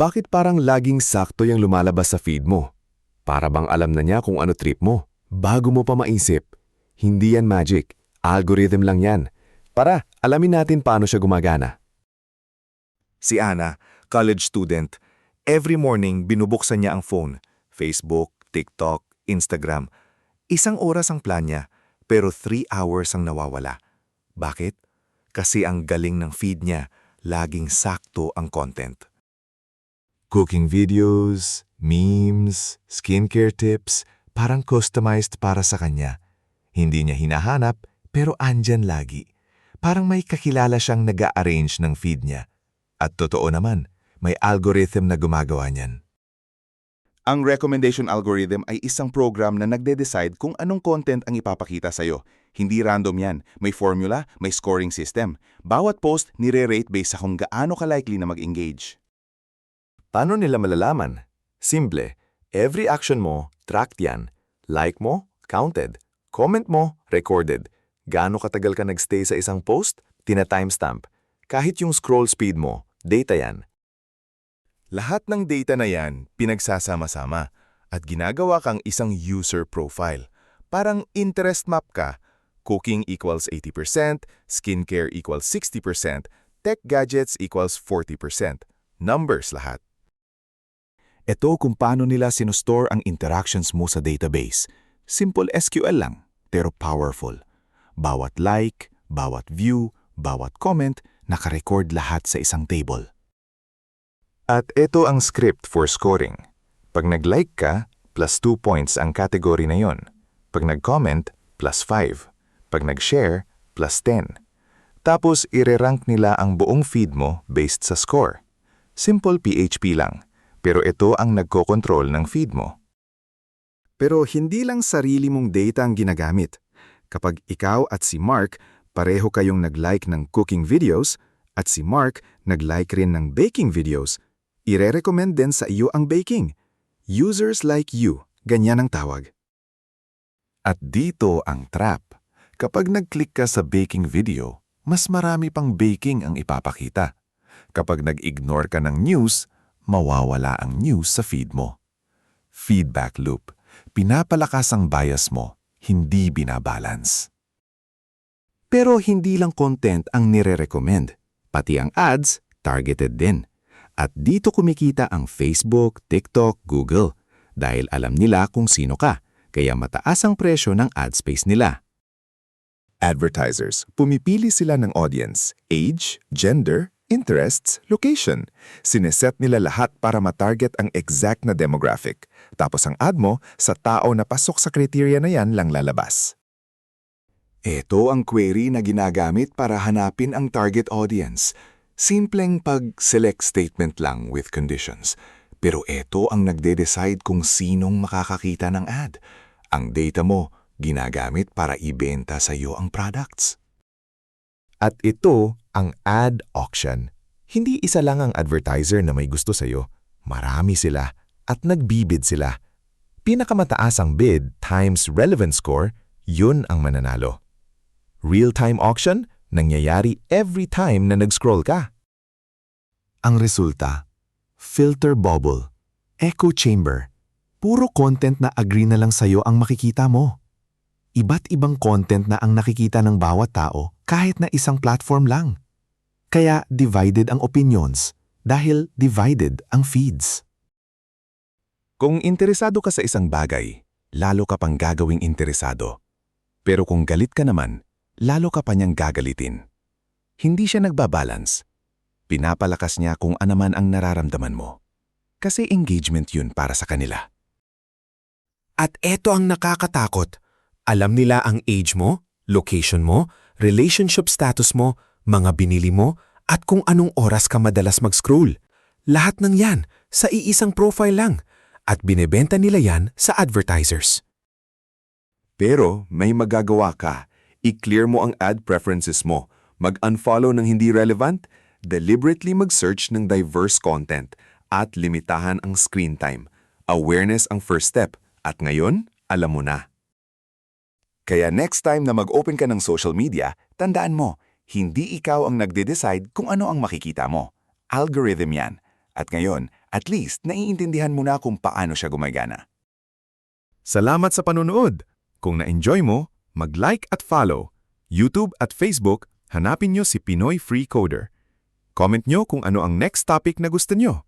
Bakit parang laging sakto yung lumalabas sa feed mo? Para bang alam na niya kung ano trip mo? Bago mo pa maisip. Hindi yan magic. Algorithm lang yan. Para, alamin natin paano siya gumagana. Si Ana, college student, every morning binubuksan niya ang phone. Facebook, TikTok, Instagram. 1 oras ang plan niya, pero 3 hours ang nawawala. Bakit? Kasi ang galing ng feed niya, laging sakto ang content. Cooking videos, memes, skincare tips, parang customized para sa kanya. Hindi niya hinahanap, pero andyan lagi. Parang may kakilala siyang nag-a-arrange ng feed niya. At totoo naman, may algorithm na gumagawa niyan. Ang recommendation algorithm ay isang program na nagde-decide kung anong content ang ipapakita sa'yo. Hindi random yan. May formula, may scoring system. Bawat post nire-rate based sa kung gaano ka-likely na mag-engage. Paano nila malalaman? Simple. Every action mo, tracked yan. Like mo, counted. Comment mo, recorded. Gaano katagal ka nagstay sa isang post, tina-timestamp. Kahit yung scroll speed mo, data yan. Lahat ng data na yan pinagsasama-sama at ginagawa kang isang user profile. Parang interest map ka. Cooking equals 80%, skincare equals 60%, tech gadgets equals 40%. Numbers lahat. Ito kung paano nila sinustore ang interactions mo sa database. Simple SQL lang, pero powerful. Bawat like, bawat view, bawat comment, nakarecord lahat sa isang table. At ito ang script for scoring. Pag nag-like ka, plus 2 points ang category na yon. Pag nag-comment, plus 5. Pag nag-share, plus 10. Tapos ire-rank nila ang buong feed mo based sa score. Simple PHP lang, pero ito ang nagko-control ng feed mo. Pero hindi lang sarili mong data ang ginagamit. Kapag ikaw at si Mark pareho kayong nag-like ng cooking videos at si Mark nag-like rin ng baking videos, ire-recommend din sa iyo ang baking. Users like you, ganyan ang tawag. At dito ang trap. Kapag nag-click ka sa baking video, mas marami pang baking ang ipapakita. Kapag nag-ignore ka ng news, mawawala ang news sa feed mo. Feedback loop. Pinapalakas ang bias mo, hindi binabalance. Pero hindi lang content ang nire-recommend. Pati ang ads, targeted din. At dito kumikita ang Facebook, TikTok, Google. Dahil alam nila kung sino ka, kaya mataas ang presyo ng ad space nila. Advertisers, pumipili sila ng audience, age, gender, interests, location. Sineset nila lahat para matarget ang exact na demographic. Tapos ang ad mo, sa tao na pasok sa criteria na yan lang lalabas. Ito ang query na ginagamit para hanapin ang target audience. Simpleng pag-select statement lang with conditions. Pero ito ang nagde-decide kung sinong makakakita ng ad. Ang data mo, ginagamit para ibenta sa iyo ang products. At ito ang ad auction. Hindi isa lang ang advertiser na may gusto sa iyo. Marami sila at nagbibid sila. Pinakamataas ang bid times relevant score, yun ang mananalo. Real-time auction, nangyayari every time na nag-scroll ka. Ang resulta, filter bubble, echo chamber, puro content na agree na lang sa'yo ang makikita mo. Iba't ibang content na ang nakikita ng bawat tao kahit na isang platform lang. Kaya divided ang opinions dahil divided ang feeds. Kung interesado ka sa isang bagay, lalo ka pang gagawing interesado. Pero kung galit ka naman, lalo ka pa niyang gagalitin. Hindi siya nagbabalance. Pinapalakas niya kung ano man ang nararamdaman mo. Kasi engagement yun para sa kanila. At eto ang nakakatakot. Alam nila ang age mo, location mo, relationship status mo, mga binili mo, at kung anong oras ka madalas mag-scroll. Lahat ng yan sa iisang profile lang. At binebenta nila yan sa advertisers. Pero may magagawa ka. I-clear mo ang ad preferences mo. Mag-unfollow ng hindi relevant, deliberately mag-search ng diverse content, at limitahan ang screen time. Awareness ang first step. At ngayon, alam mo na. Kaya next time na mag-open ka ng social media, tandaan mo, hindi ikaw ang nagde-decide kung ano ang makikita mo. Algorithm yan. At ngayon, At least, naiintindihan mo na kung paano siya gumagana. Salamat sa panunood! Kung na-enjoy mo, mag-like at follow. YouTube at Facebook, hanapin nyo si Pinoy Free Coder. Comment nyo kung ano ang next topic na gusto nyo.